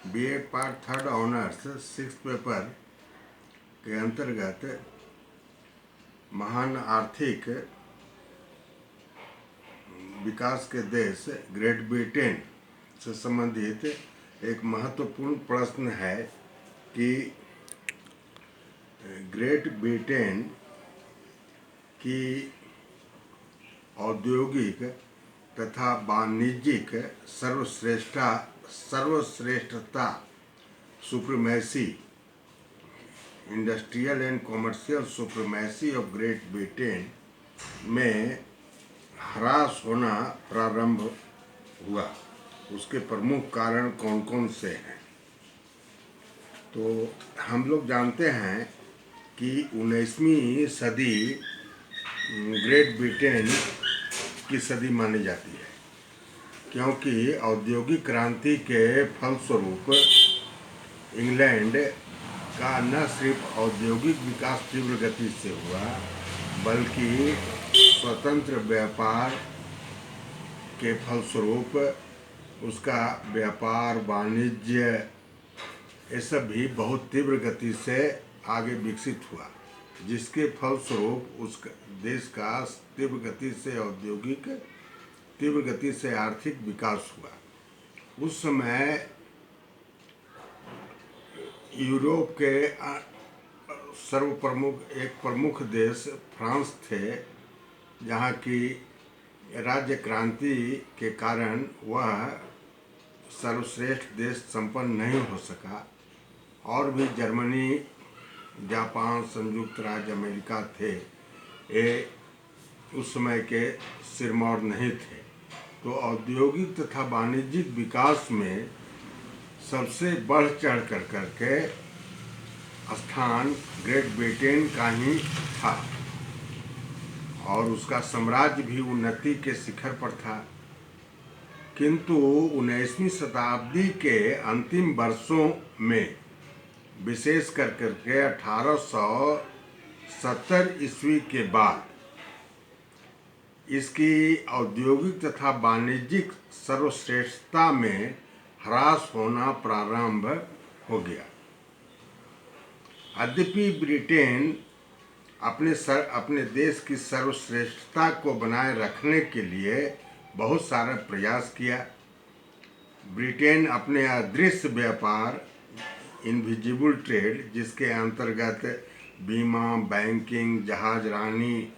BEd part third honours 6 paper के अंतर्गत महान आर्थिक विकास के देश ग्रेट ब्रिटेन से संबंधित एक महत्वपूर्ण प्रश्न है कि ग्रेट ब्रिटेन की औद्योगिक तथा वाणिज्यिक सर्वश्रेष्ठता supremacy industrial and commercial supremacy of Great Britain में ह्रास होना प्रारंभ हुआ। उसके प्रमुख कारण कौन कौन से हैं? तो हम लोग जानते हैं कि 19वीं सदी ग्रेट ब्रिटेन की सदी मानी जाती है, क्योंकि औद्योगिक क्रांति के फलस्वरूप इंग्लैंड का न सिर्फ औद्योगिक विकास तीव्र गति से हुआ, बल्कि स्वतंत्र व्यापार के फलस्वरूप उसका व्यापार वाणिज्य ये सब भी बहुत तीव्र गति से आगे विकसित हुआ, जिसके फलस्वरूप उस देश का तीव्र गति से औद्योगिक तीव्र गति से आर्थिक विकास हुआ। उस समय यूरोप के एक प्रमुख देश फ्रांस थे, जहाँ की राज्य क्रांति के कारण वह सर्वश्रेष्ठ देश संपन्न नहीं हो सका, और भी जर्मनी, जापान, संयुक्त राज्य अमेरिका थे, ये उस समय के सिरमौर नहीं थे। तो औद्योगिक तथा वाणिज्यिक विकास में सबसे बढ़ चढ़ करके स्थान ग्रेट ब्रिटेन का ही था, और उसका साम्राज्य भी उन्नति के शिखर पर था। किंतु 19वीं शताब्दी के अंतिम वर्षों में, विशेष करके 1870 ईस्वी के बाद, इसकी औद्योगिक तथा वाणिज्यिक सर्वश्रेष्ठता में ह्रास होना प्रारंभ हो गया। यद्यपि ब्रिटेन अपने देश की सर्वश्रेष्ठता को बनाए रखने के लिए बहुत सारा प्रयास किया। ब्रिटेन अपने अदृश्य व्यापार इनविजिबल ट्रेड, जिसके अंतर्गत बीमा, बैंकिंग, जहाजरानी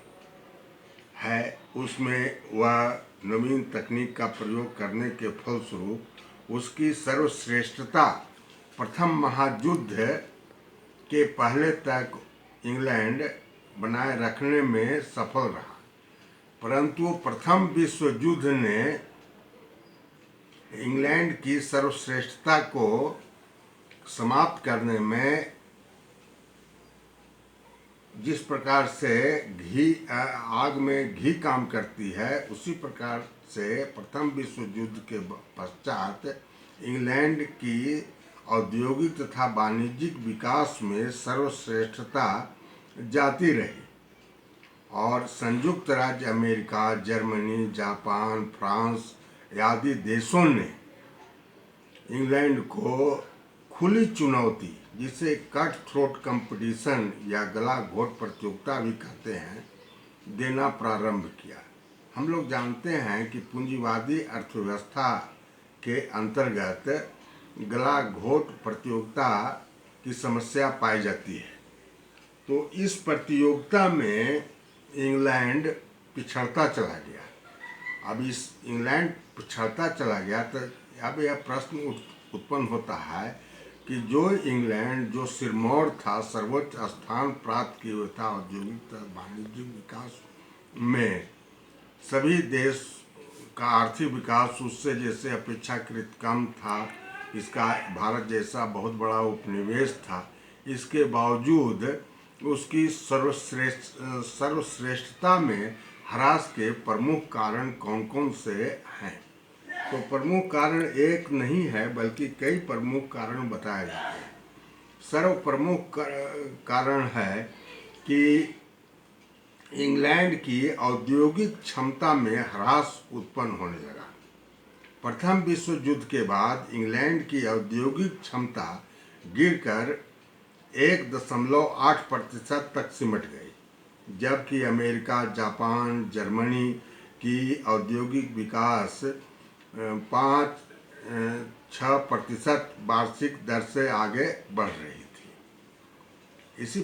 है, उसमें वह नवीन तकनीक का प्रयोग करने के फलस्वरूप उसकी सर्वश्रेष्ठता प्रथम महायुद्ध के पहले तक इंग्लैंड बनाए रखने में सफल रहा। परंतु प्रथम विश्व युद्ध ने इंग्लैंड की सर्वश्रेष्ठता को समाप्त करने में, जिस प्रकार से आग में घी काम करती है, उसी प्रकार से प्रथम विश्व युद्ध के पश्चात इंग्लैंड की औद्योगिक तथा वाणिज्यिक विकास में सर्वश्रेष्ठता जाती रही, और संयुक्त राज्य अमेरिका, जर्मनी, जापान, फ्रांस आदि देशों ने इंग्लैंड को खुली चुनौती, जिसे कट थ्रोट कंपटीशन या गला घोट प्रतियोगिता भी कहते हैं, देना प्रारंभ किया। हम लोग जानते हैं कि पूंजीवादी अर्थव्यवस्था के अंतर्गत गला घोट प्रतियोगिता की समस्या पाई जाती है। तो इस प्रतियोगिता में इंग्लैंड पिछड़ता चला गया। अब इस इंग्लैंड पिछड़ता चला गया तो अब यह प्रश्न उत्पन्न होता है कि जो इंग्लैंड जो सिरमौर था, सर्वोच्च स्थान प्राप्त किए हुए था औद्योगिक वाणिज्यिक विकास में, सभी देश का आर्थिक विकास उससे जैसे अपेक्षाकृत कम था, इसका भारत जैसा बहुत बड़ा उपनिवेश था, इसके बावजूद उसकी सर्वश्रेष्ठता में ह्रास के प्रमुख कारण कौन कौन से हैं? तो प्रमुख कारण एक नहीं है, बल्कि कई प्रमुख कारण बताए जाते हैं। सर्व प्रमुख कारण है कि इंग्लैंड की औद्योगिक क्षमता में ह्रास उत्पन्न होने लगा। प्रथम विश्व युद्ध के बाद इंग्लैंड की औद्योगिक क्षमता गिरकर 1.8% तक सिमट गई, जबकि अमेरिका, जापान, जर्मनी की औद्योगिक विकास 5-6% वार्षिक दर से आगे बढ़ रही थी। इस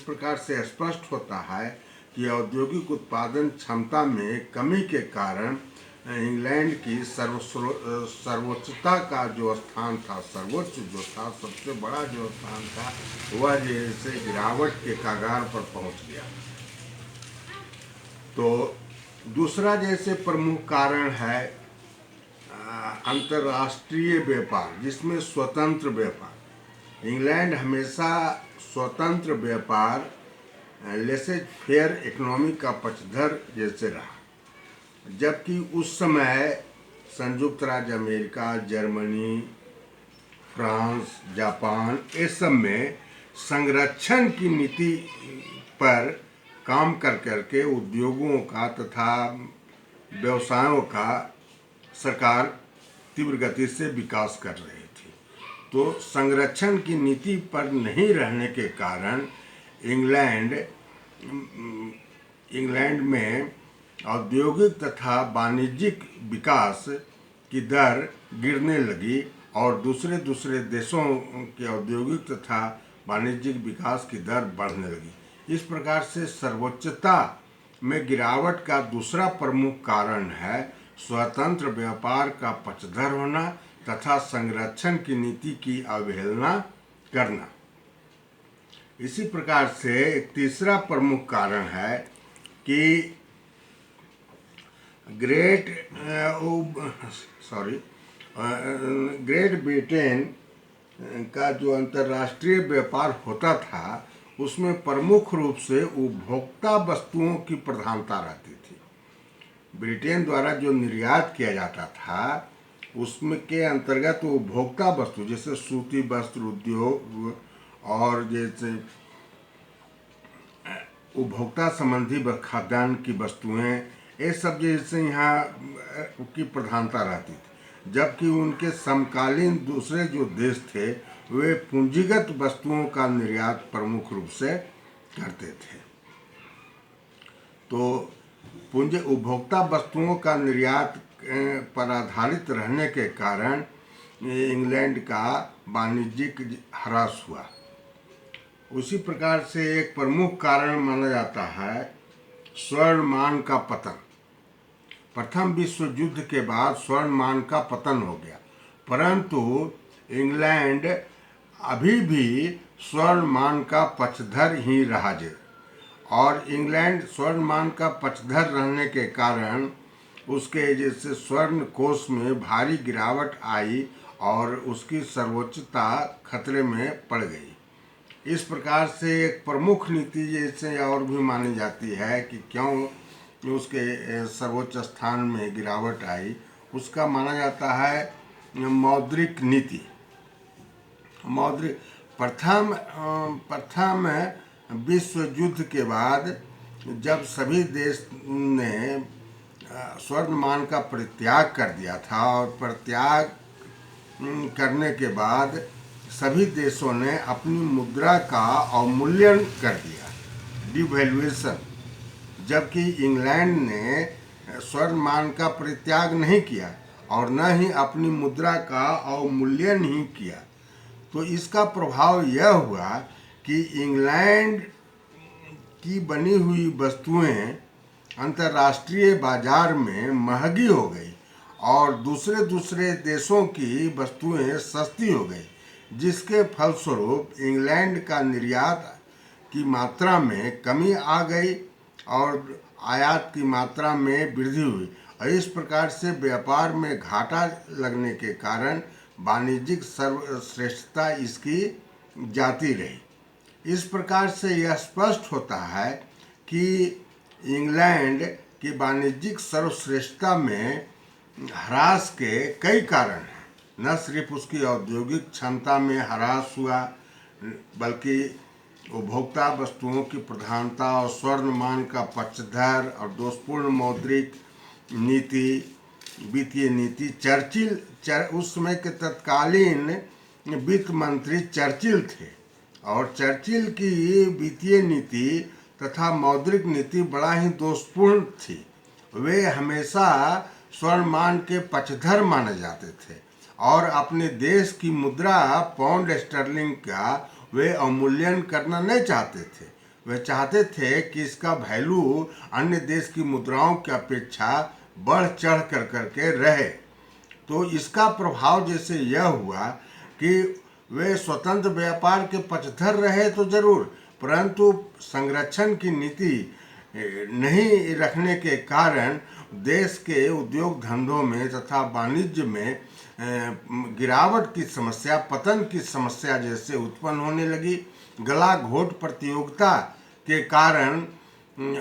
प्रकार से स्पष्ट होता है कि औद्योगिक उत्पादन क्षमता में कमी के कारण इंग्लैंड की सर्वोच्चता का जो स्थान था, सर्वोच्च जो था, सबसे बड़ा जो स्थान था, वह जैसे गिरावट के कगार पर पहुंच गया। तो दूसरा जैसे प्रमुख कारण है अंतर्राष्ट्रीय व्यापार, जिसमें स्वतंत्र व्यापार। इंग्लैंड हमेशा स्वतंत्र व्यापार, लेसे फेयर इकोनॉमी का पक्षधर जैसे रहा, जबकि उस समय संयुक्त राज्य अमेरिका, जर्मनी, फ्रांस, जापान, इस सब में संरक्षण की नीति पर काम कर करके उद्योगों का तथा व्यवसायों का सरकार तीव्र गति से विकास कर रही थी। तो संरक्षण की नीति पर नहीं रहने के कारण इंग्लैंड में औद्योगिक तथा वाणिज्यिक विकास की दर गिरने लगी और दूसरे देशों के औद्योगिक तथा वाणिज्यिक विकास की दर बढ़ने लगी। इस प्रकार से सर्वोच्चता में गिरावट का दूसरा प्रमुख कारण है स्वतंत्र व्यापार का पक्षधर होना तथा संरक्षण की नीति की अवहेलना करना। इसी प्रकार से एक तीसरा प्रमुख कारण है कि ग्रेट ब्रिटेन का जो अंतर्राष्ट्रीय व्यापार होता था, उसमें प्रमुख रूप से उपभोक्ता वस्तुओं की प्रधानता रहती थी। ब्रिटेन द्वारा जो निर्यात किया जाता था, उसमें के अंतर्गत उपभोक्ता वस्तु जैसे सूती वस्त्र उद्योग और जैसे उपभोक्ता संबंधी खाद्यान्न की वस्तुएं, ये सब जैसे यहाँ की प्रधानता रहती थी, जबकि उनके समकालीन दूसरे जो देश थे वे पूंजीगत वस्तुओं का निर्यात प्रमुख रूप से करते थे। तो उपभोक्ता वस्तुओं का निर्यात पर आधारित रहने के कारण इंग्लैंड का वाणिज्यिक ह्रास हुआ। उसी प्रकार से एक प्रमुख कारण माना जाता है स्वर्ण मान का पतन। प्रथम विश्व युद्ध के बाद स्वर्ण मान का पतन हो गया, परंतु इंग्लैंड अभी भी स्वर्ण मान का पक्षधर ही रहा और इंग्लैंड स्वर्ण मान का पक्षधर रहने के कारण उसके जैसे स्वर्ण कोष में भारी गिरावट आई और उसकी सर्वोच्चता खतरे में पड़ गई। इस प्रकार से एक प्रमुख नीति जैसे और भी मानी जाती है कि क्यों उसके सर्वोच्च स्थान में गिरावट आई, उसका माना जाता है मौद्रिक नीति। प्रथम विश्व युद्ध के बाद जब सभी देश ने स्वर्ण मान का परित्याग कर दिया था और परित्याग करने के बाद सभी देशों ने अपनी मुद्रा का अवमूल्यन कर दिया, डिवैल्यूएशन, जबकि इंग्लैंड ने स्वर्ण मान का परित्याग नहीं किया और न ही अपनी मुद्रा का अवमूल्यन ही किया। तो इसका प्रभाव यह हुआ कि इंग्लैंड की बनी हुई वस्तुएं अंतर्राष्ट्रीय बाजार में महंगी हो गई और दूसरे देशों की वस्तुएं सस्ती हो गई, जिसके फलस्वरूप इंग्लैंड का निर्यात की मात्रा में कमी आ गई और आयात की मात्रा में वृद्धि हुई और इस प्रकार से व्यापार में घाटा लगने के कारण वाणिज्यिक सर्वश्रेष्ठता इसकी जाती रही। इस प्रकार से यह स्पष्ट होता है कि इंग्लैंड की वाणिज्यिक सर्वश्रेष्ठता में ह्रास के कई कारण हैं। न सिर्फ उसकी औद्योगिक क्षमता में ह्रास हुआ, बल्कि उपभोक्ता वस्तुओं की प्रधानता और स्वर्ण मान का पक्षधर और दोषपूर्ण मौद्रिक नीति वित्तीय नीति उस समय के तत्कालीन वित्त मंत्री चर्चिल थे और चर्चिल की वित्तीय नीति तथा मौद्रिक नीति बड़ा ही दोषपूर्ण थी। वे हमेशा स्वर्णमान के पक्षधर माने जाते थे और अपने देश की मुद्रा पाउंड स्टर्लिंग का वे अवमूल्यन करना नहीं चाहते थे। वे चाहते थे कि इसका वैल्यू अन्य देश की मुद्राओं की अपेक्षा बढ़ चढ़ कर करके रहे। तो इसका प्रभाव जैसे यह हुआ कि वे स्वतंत्र व्यापार के पक्षधर रहे तो जरूर, परंतु संरक्षण की नीति नहीं रखने के कारण देश के उद्योग धंधों में तथा वाणिज्य में गिरावट की समस्या, पतन की समस्या जैसे उत्पन्न होने लगी। गला घोट प्रतियोगिता के कारण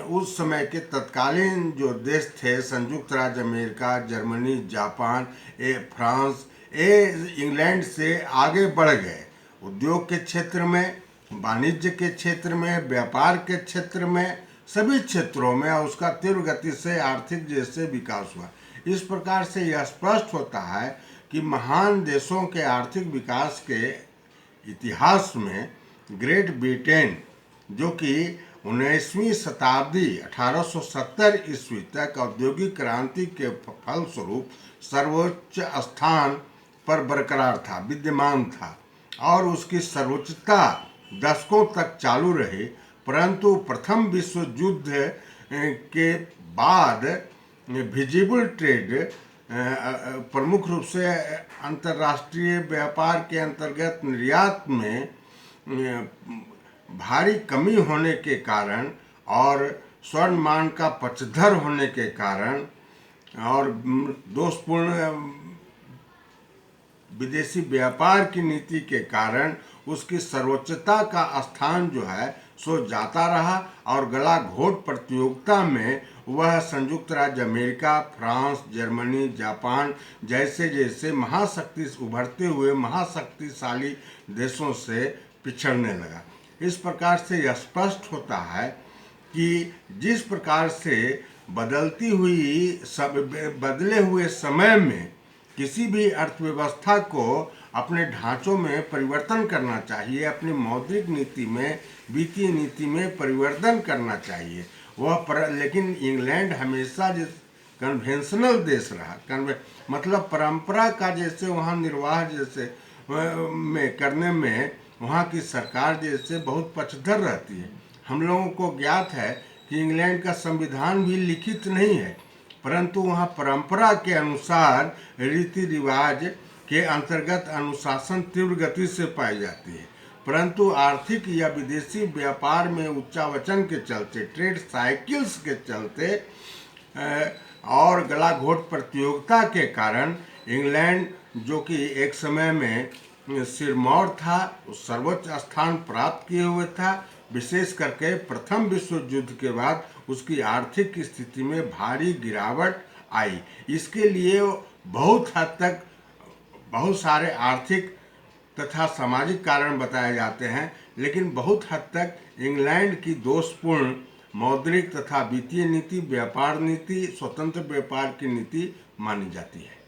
उस समय के तत्कालीन जो देश थे, संयुक्त राज्य America, Germany, Japan, France, England से आगे बढ़ गए। उद्योग के क्षेत्र में, वाणिज्य के क्षेत्र में, व्यापार के क्षेत्र में, सभी क्षेत्रों में उसका तीव्र गति से आर्थिक जैसे विकास हुआ। इस प्रकार से यह स्पष्ट होता है कि महान देशों के आर्थिक विकास के इतिहास में ग्रेट ब्रिटेन, जो कि 19वीं शताब्दी 1870 ईस्वी तक औद्योगिक क्रांति के फलस्वरूप सर्वोच्च स्थान पर बरकरार था, विद्यमान था और उसकी सर्वोच्चता दशकों तक चालू रही, परंतु प्रथम विश्व युद्ध के बाद विजिबल ट्रेड प्रमुख रूप से अंतर्राष्ट्रीय व्यापार के अंतर्गत निर्यात में भारी कमी होने के कारण और स्वर्णमान का पक्षधर होने के कारण और दोषपूर्ण विदेशी व्यापार की नीति के कारण उसकी सर्वोच्चता का स्थान जो है सो जाता रहा और गला घोट प्रतियोगिता में वह संयुक्त राज्य अमेरिका, फ्रांस, जर्मनी, जापान जैसे जैसे उभरते हुए महाशक्तिशाली देशों से पिछड़ने लगा। इस प्रकार से यह स्पष्ट होता है कि जिस प्रकार से बदले हुए समय में किसी भी अर्थव्यवस्था को अपने ढांचों में परिवर्तन करना चाहिए, अपनी मौद्रिक नीति में, वित्तीय नीति में परिवर्तन करना चाहिए। लेकिन इंग्लैंड हमेशा जिस कन्वेंशनल देश रहा, मतलब परंपरा का जैसे वहाँ निर्वाह जैसे में करने में वहाँ की सरकार जैसे बहुत पक्षधर रहती है। हम लोगों को ज्ञात है कि इंग्लैंड का संविधान भी लिखित नहीं है, परंतु वहाँ परंपरा के अनुसार रीति रिवाज के अंतर्गत अनुशासन तीव्र गति से पाई जाती है। परंतु आर्थिक या विदेशी व्यापार में उच्चावचन के चलते, ट्रेड साइकिल्स के चलते और गला घोट प्रतियोगिता के कारण इंग्लैंड, जो कि एक समय में सिरमौर था, सर्वोच्च स्थान प्राप्त किए हुए था, विशेष करके प्रथम विश्व युद्ध के बाद उसकी आर्थिक स्थिति में भारी गिरावट आई। इसके लिए बहुत हद तक बहुत सारे आर्थिक तथा सामाजिक कारण बताए जाते हैं, लेकिन बहुत हद तक इंग्लैंड की दोषपूर्ण मौद्रिक तथा वित्तीय नीति, व्यापार नीति, स्वतंत्र व्यापार की नीति मानी जाती है।